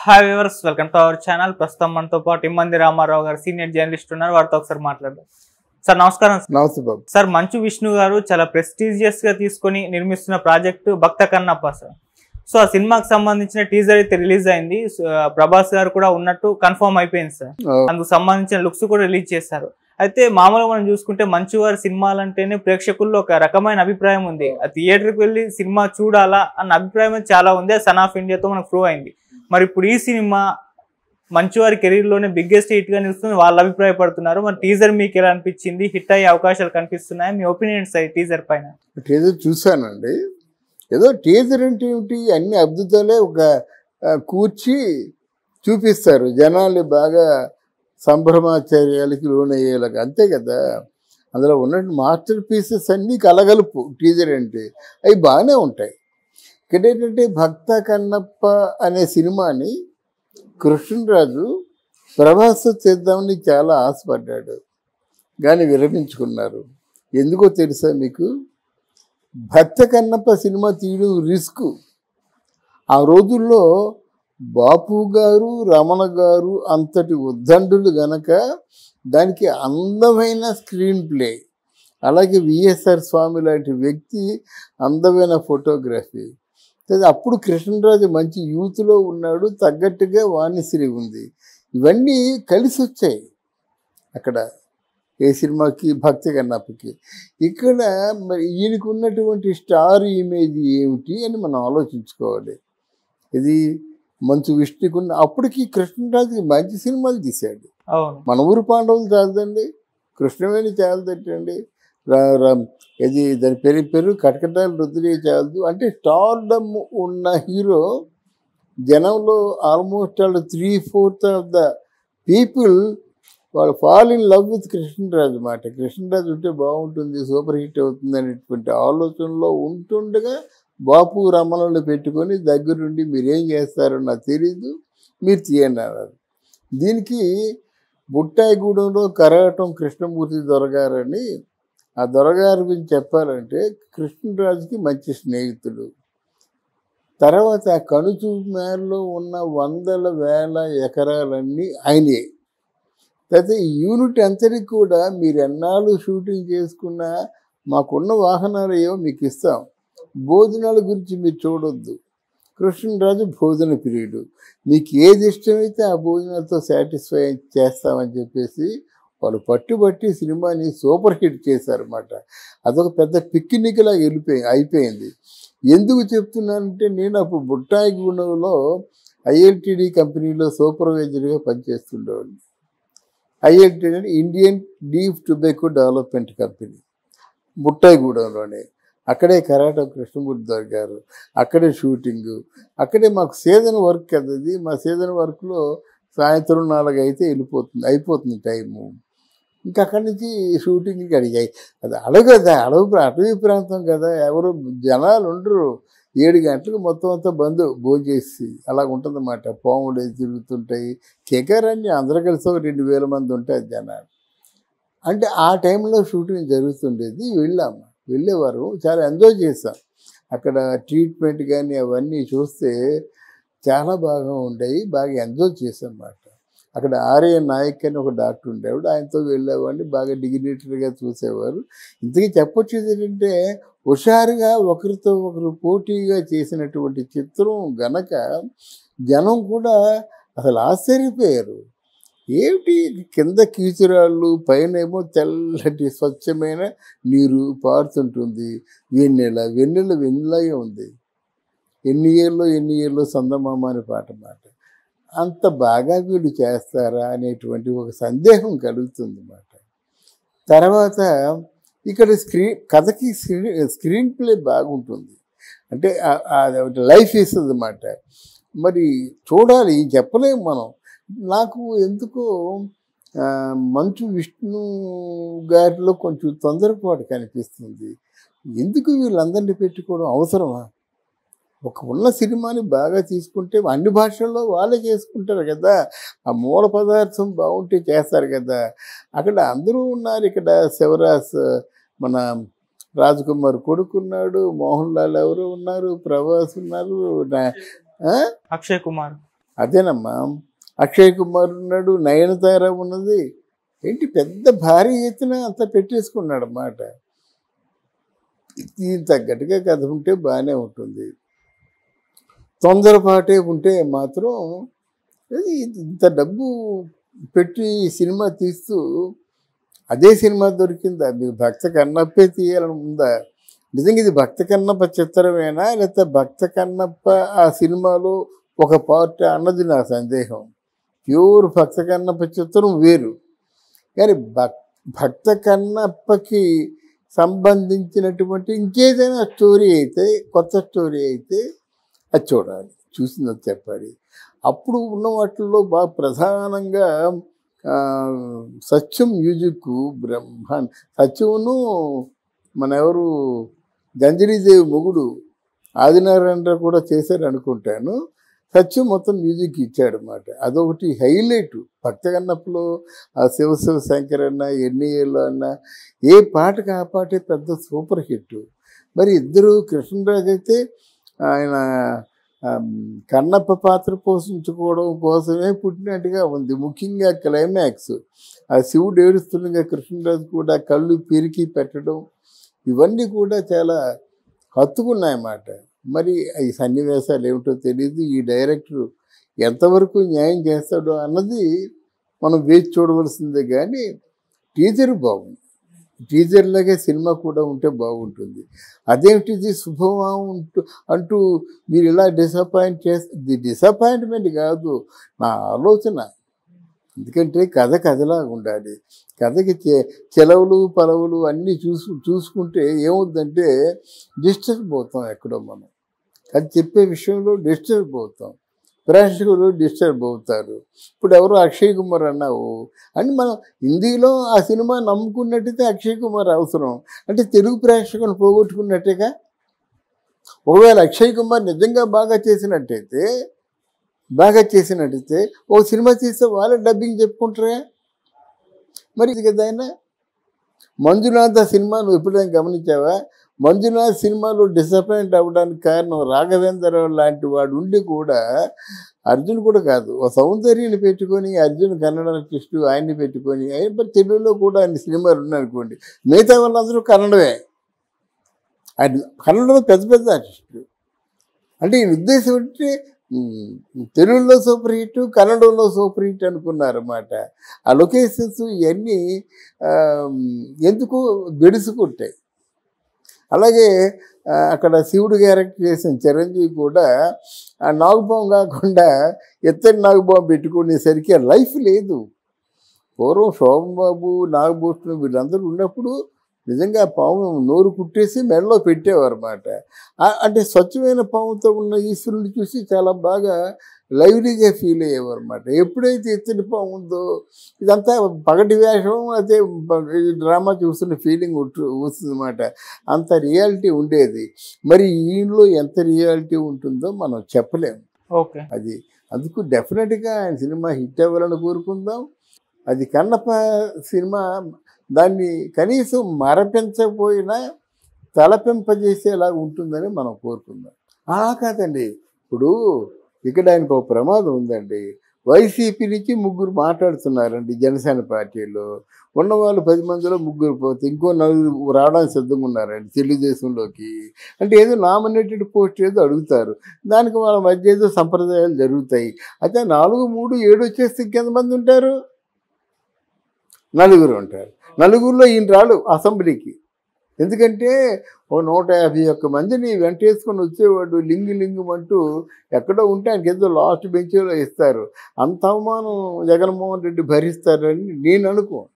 Hi viewers, welcome to our channel. ప్రస్తుతం మనతో పాటు ఇమ్మంది రామారావు గారు సీనియర్ జర్నలిస్ట్ ఉన్నారు. వారితో ఒకసారి మాట్లాడదాం. సార్ నమస్కారం. నమస్తే బాబు. సార్, మంచు విష్ణు గారు చాలా ప్రెస్టీజియస్ గా తీసుకొని నిర్మిస్తున్న ప్రాజెక్టు భక్త కన్నప్ప సార్. సో ఆ సినిమాకి సంబంధించిన టీజర్ అయితే రిలీజ్ అయింది. ప్రభాస్ గారు కూడా ఉన్నట్టు కన్ఫర్మ్ అయిపోయింది సార్. అందుకు సంబంధించిన లుక్స్ కూడా రిలీజ్ చేశారు. అయితే మామూలుగా మనం చూసుకుంటే మంచు వారి సినిమాలంటేనే ప్రేక్షకుల్లో ఒక రకమైన అభిప్రాయం ఉంది. ఆ థియేటర్కి వెళ్ళి సినిమా చూడాలా అన్న అభిప్రాయం చాలా ఉంది. సన్ ఆఫ్ ఇండియాతో మనకు ప్రూవ్ అయింది. మరి ఇప్పుడు ఈ సినిమా మంచు వారి కెరీర్ లోనే బిగ్గెస్ట్ హిట్ గా నిలుస్తుంది వాళ్ళు అభిప్రాయపడుతున్నారు. మరి టీజర్ మీకు ఎలా అనిపించింది? హిట్ అయ్యే అవకాశాలు కనిపిస్తున్నాయి? మీ ఒపీనియన్స్ టీజర్ పైన? టీజర్ చూశానండి. ఏదో టీజర్ అంటే ఏమిటి, అన్ని అద్భుతాలే ఒక కూర్చి చూపిస్తారు జనాలు బాగా సంభ్రమాచార్యాలకి లోనయ్యేలాగా, అంతే కదా. అందులో ఉన్నట్టు మాస్టర్ పీసెస్ అన్నీ కలగలుపు టీజర్ అంటే అవి బాగానే ఉంటాయి. ఇక్కడ ఏంటంటే భక్త కన్నప్ప అనే సినిమాని కృష్ణరాజు ప్రభాస్ చేద్దామని చాలా ఆశపడ్డాడు, కానీ విరమించుకున్నారు. ఎందుకో తెలుసా మీకు? భక్త కన్నప్ప సినిమా తీయడం రిస్క్. ఆ రోజుల్లో బాపు గారు, రమణ గారు అంతటి ఉద్దండులు గనక దానికి అందమైన స్క్రీన్ ప్లే, అలాగే విఎస్ఆర్ స్వామి లాంటి వ్యక్తి అందమైన ఫోటోగ్రఫీ. అప్పుడు కృష్ణరాజు మంచి యూత్లో ఉన్నాడు, తగ్గట్టుగా వాణిశ్రీ ఉంది. ఇవన్నీ కలిసి వచ్చాయి అక్కడ ఏ సినిమాకి, భక్తి కన్నప్పకి. ఇక్కడ మరి ఈయనకు ఉన్నటువంటి స్టార్ ఇమేజ్ ఏమిటి అని మనం ఆలోచించుకోవాలి. ఇది మంచు విష్ణుకున్న అప్పటికి కృష్ణరాజుకి మంచి సినిమాలు తీశాడు. మన ఊరు పాండవులు చాలదండి, కృష్ణవేణి చాలదట్టండి, ఇది దాని పేరు కటకటాల రుద్రే చాలదు. అంటే స్టార్డమ్ ఉన్న హీరో జనంలో ఆల్మోస్ట్ వాళ్ళు 3/4 ఆఫ్ ద పీపుల్ వాళ్ళు fall in love with Krishnaraju మాట. కృష్ణరాజు ఉంటే బాగుంటుంది, సూపర్ హిట్ అవుతుంది అనేటువంటి ఆలోచనలో ఉంటుండగా బాపు రమణలు పెట్టుకొని దగ్గరుండి మీరేం చేస్తారో నాకు తెలీదు, మీరు తీయండి అన్నారు. దీనికి బుట్టాయిగూడెంలో కరాటం కృష్ణమూర్తి దొరగారని, ఆ దొరగారి గురించి చెప్పాలంటే కృష్ణరాజుకి మంచి స్నేహితుడు. తర్వాత కనుచూపు మేరలో ఉన్న వందల వేల ఎకరాలన్నీ ఆయనే. అయితే ఈ యూనిట్ అంతటికి కూడా మీరు ఎన్నాళ్ళు షూటింగ్ చేసుకున్నా మాకున్న వాహనాలు ఏవో మీకు ఇస్తాం, భోజనాల గురించి మీరు చూడొద్దు. కృష్ణరాజు భోజన ప్రియుడు, మీకు ఏది ఇష్టమైతే ఆ భోజనాలతో సాటిస్ఫై చేస్తామని చెప్పేసి వాళ్ళు పట్టుబట్టి సినిమాని సూపర్ హిట్ చేశారన్నమాట. అదొక పెద్ద పిక్నిక్లా అయిపోయింది. ఎందుకు చెప్తున్నానంటే నేను అప్పుడు బుట్టాయిగూడెంలో ఐఎల్టీడీ కంపెనీలో సూపర్వైజర్గా పనిచేస్తుండేవాడిని. ఐఎల్టీడీ అంటే Indian deep tobacco development company, బుట్టాయిగూడెంలోనే. అక్కడే కరాటం కృష్ణమూర్తి దొరికారు, అక్కడే షూటింగు, అక్కడే మాకు సీజన్ వర్క్ కదా. ఇది మా సీజన్ వర్క్లో సాయంత్రం 4 అయితే అయిపోతుంది టైము. ఇంకా అక్కడి నుంచి షూటింగ్కి అడిగాయి. అది కదా, అటవీ ప్రాంతం కదా, ఎవరు జనాలు ఉండరు. 7 గంటలకు మొత్తం అంతా బంధు భోంచేసి అలాగ ఉంటుందన్నమాట. పాములు తిరుగుతుంటాయి, కేకారాన్ని అందరూ కలిసి 2000 మంది ఉంటారు జనాలు. అంటే ఆ టైంలో షూటింగ్ జరుగుతుండేది. వెళ్ళేవారు, చాలా ఎంజాయ్ చేశాం. అక్కడ ట్రీట్మెంట్ కానీ అవన్నీ చూస్తే చాలా బాగా ఉండేవి, బాగా ఎంజాయ్ చేశాం అన్నమాట. అక్కడ ఆర్య నాయక్ అని ఒక డాక్టర్ ఉండేవాడు, ఆయనతో వెళ్ళేవాడిని, బాగా డిగ్నిటరీగా చూసేవారు. ఇంతకీ చెప్పొచ్చేది ఏంటంటే హుషారుగా ఒకరితో ఒకరు పోటీగా చేసినటువంటి చిత్రం గనక జనం కూడా అసలు ఆశ్చర్యపోయారు. ఏమిటి కింద కీచురాళ్ళు, పైన ఏమో తెల్లటి స్వచ్ఛమైన నీరు పారుతుంటుంది, వెన్నెలాగే ఉంది. ఎన్ని ఏళ్ళలో సందమామ అనే పాట మాట. అంత బాగా వీళ్ళు చేస్తారా అనేటువంటి ఒక సందేహం కలుగుతుంది అన్నమాట. తర్వాత ఇక్కడ కథకి స్క్రీన్ ప్లే బాగుంటుంది, అంటే లైఫ్ ఇస్తుంది అన్నమాట. మరి చూడాలి, చెప్పలేము మనం. నాకు ఎందుకో మంచు విష్ణు గారిలో కొంచెం తొందరపాటు కనిపిస్తుంది. ఎందుకు వీళ్ళందరినీ పెట్టుకోవడం అవసరమా? ఒక ఉన్న సినిమాని బాగా తీసుకుంటే అన్ని భాషల్లో వాళ్ళే చేసుకుంటారు కదా, ఆ మూల పదార్థం బాగుంటే చేస్తారు కదా. అక్కడ అందరూ ఉన్నారు. ఇక్కడ శివరాజ్, మన రాజ్కుమార్ కొడుకున్నాడు, మోహన్ లాల్ ఎవరు ఉన్నారు, ప్రభాస్ ఉన్నారు, అక్షయ్ కుమార్ అదేనమ్మా, అక్షయ్ కుమార్ ఉన్నాడు, నయనతార ఉన్నది, ఏంటి పెద్ద భారీ ఎత్తున అంతా పెట్టేసుకున్నాడు అన్నమాట. దీనికి తగ్గట్టుగా కథ ఉంటే బాగానే ఉంటుంది. తొందరపాటే ఉంటే మాత్రం అది ఇంత డబ్బు పెట్టి సినిమా తీస్తూ అదే సినిమా దొరికిందా? మీకు భక్త కన్నప్పే తీయాలని ఉందా? నిజంగా ఇది భక్త కన్నప్ప చిత్రమేనా, లేకపోతే భక్త కన్నప్ప ఆ సినిమాలో ఒక పార్ట్ అన్నది నా సందేహం. ప్యూర్ భక్త కన్నప్ప చిత్రం వేరు, కానీ భక్త కన్నప్పకి సంబంధించినటువంటి ఇంకేదైనా స్టోరీ అయితే, కొత్త స్టోరీ అయితే అది చూడాలి, చూసిందని చెప్పాలి. అప్పుడు ఉన్న వాటిల్లో బాగా ప్రధానంగా సత్యం మ్యూజిక్ సత్యమును మన ఎవరు గంజరీదేవి మొగుడు ఆదినారాయణరావు కూడా చేశారు అనుకుంటాను. సత్యం మొత్తం మ్యూజిక్ ఇచ్చాడు అన్నమాట. అదొకటి హైలైట్ భక్త కన్నప్పలో. ఆ శివ శివ శంకర్ అన్న, ఎన్నిఏలో అన్న, ఏ పాటకి ఆ పాటే పెద్ద సూపర్ హిట్. మరి ఇద్దరు కృష్ణరాజు అయితే ఆయన కన్నప్ప పాత్ర పోషించుకోవడం కోసమే పుట్టినట్టుగా ఉంది. ముఖ్యంగా క్లైమాక్స్ ఆ శివుడు ఏడుస్తుండగా కృష్ణరాజు కూడా కళ్ళు పిరికి పెట్టడం, ఇవన్నీ కూడా చాలా హత్తుకున్నాయన్నమాట. మరి ఈ సన్నివేశాలు ఏమిటో తెలియదు. ఈ డైరెక్టర్ ఎంతవరకు న్యాయం చేస్తాడో అన్నది మనం వేచి చూడవలసిందే. కానీ టీజర్ బాగుంది, టీజర్లాగే సినిమా కూడా ఉంటే బాగుంటుంది. అదేమిటిది శుభమా అంటూ మీరు ఇలా డిసప్పాయింట్ చేస్తే, డిసప్పాయింట్మెంట్ కాదు నా ఆలోచన. ఎందుకంటే కథ కథలాగా ఉండాలి. కథకి చెలవులు పలవులు అన్నీ చూసుకుంటే ఏమవుద్దంటే డిస్టర్బ్ అవుతాం ఎక్కడో మనం. అది చెప్పే విషయంలో డిస్టర్బ్ అవుతాం, ప్రేక్షకులు డిస్టర్బ్ అవుతారు. ఇప్పుడు ఎవరో అక్షయ్ కుమార్ అన్నావు అని మనం హిందీలో ఆ సినిమా నమ్ముకున్నట్టయితే అక్షయ్ కుమార్ అవసరం, అంటే తెలుగు ప్రేక్షకులను పోగొట్టుకున్నట్టేగా. ఒకవేళ అక్షయ్ కుమార్ నిజంగా బాగా చేసినట్టయితే ఓ సినిమా తీస్తే వాళ్ళే డబ్బింగ్ చెప్పుకుంటారా? మరి ఇది కదా ఆయన. మంజునాథ సినిమా నువ్వు ఎప్పుడైనా గమనించావా? మంజునాథ్ సినిమాలో డిసప్పాయింట్ అవ్వడానికి కారణం రాఘవేంద్రరావు లాంటి వాడు ఉండి కూడా, అర్జున్ కూడా కాదు, ఓ సౌందర్యని పెట్టుకొని, అర్జున్ కన్నడ ఆర్టిస్టు ఆయన్ని పెట్టుకొని, ఆయన తెలుగులో కూడా ఆయన సినిమాలు ఉన్నాయనుకోండి, మిగతా వాళ్ళందరూ కన్నడమే. ఆయన కన్నడలో పెద్ద పెద్ద ఆర్టిస్టులు. అంటే ఈ ఉద్దేశం అంటే తెలుగులో సూపర్ హిట్, కన్నడంలో సూపర్ హిట్ అనుకున్నారన్నమాట. ఆ లొకేషన్స్ ఇవన్నీ ఎందుకు బెడుసుకుంటాయి. అలాగే అక్కడ శివుడు క్యారెక్టర్ చేసిన చిరంజీవి కూడా ఆ నాగుపాము కాకుండా ఎత్తడి నాగుపాము పెట్టుకునేసరికి లైఫ్ లేదు. పూర్వం శోభన్ బాబు, నాగభూషణం వీళ్ళందరూ ఉన్నప్పుడు నిజంగా పాము నోరు కుట్టేసి మెడలో పెట్టేవారు అన్నమాట. అంటే స్వచ్ఛమైన పాముతో ఉన్న ఈశ్వరుని చూసి చాలా బాగా లైవ్లీగా ఫీల్ అయ్యేవారు అన్నమాట. ఎప్పుడైతే ఎత్తడి పాము ఉందో ఇదంతా పగటి వేషం, అదే డ్రామా చూస్తున్న ఫీలింగ్ వస్తుంది అన్నమాట. అంత రియాలిటీ ఉండేది. మరి ఈయనలో ఎంత రియాలిటీ ఉంటుందో మనం చెప్పలేము. ఓకే, అది అందుకు డెఫినెట్గా ఆయన సినిమా హిట్ అవ్వాలని కోరుకుందాం. అది కన్నప్ప సినిమా దాన్ని కనీసం మరపించకపోయినా తలపింపజేసేలాగా ఉంటుందని మనం కోరుకుందాం. అలా కాదండి, ఇప్పుడు ఇక్కడ ఆయనకు ఒక ప్రమాదం ఉందండి. వైసీపీ నుంచి 3 మాట్లాడుతున్నారండి జనసేన పార్టీలో. ఉన్నవాళ్ళు 10 మందిలో 3 పోతే ఇంకో 4 రావడానికి సిద్ధంగా ఉన్నారండి తెలుగుదేశంలోకి. అంటే ఏదో నామినేటెడ్ పోస్ట్ ఏదో అడుగుతారు, దానికి వాళ్ళ మధ్య ఏదో సంప్రదాయాలు జరుగుతాయి. అయితే 4, 3, 7 వచ్చేస్తే ఇంకెంతమంది ఉంటారు? 4 ఉంటారు. 4లో ఈయన రాడు అసెంబ్లీకి. ఎందుకంటే ఓ 151 మందిని వెంటేసుకొని వచ్చేవాడు లింగుమంటూ ఎక్కడో ఉంటే ఆయనకి ఏదో లాస్ట్ బెంచ్లో ఇస్తారు. అంత అవమానం జగన్మోహన్ రెడ్డి భరిస్తారని నేను అనుకో.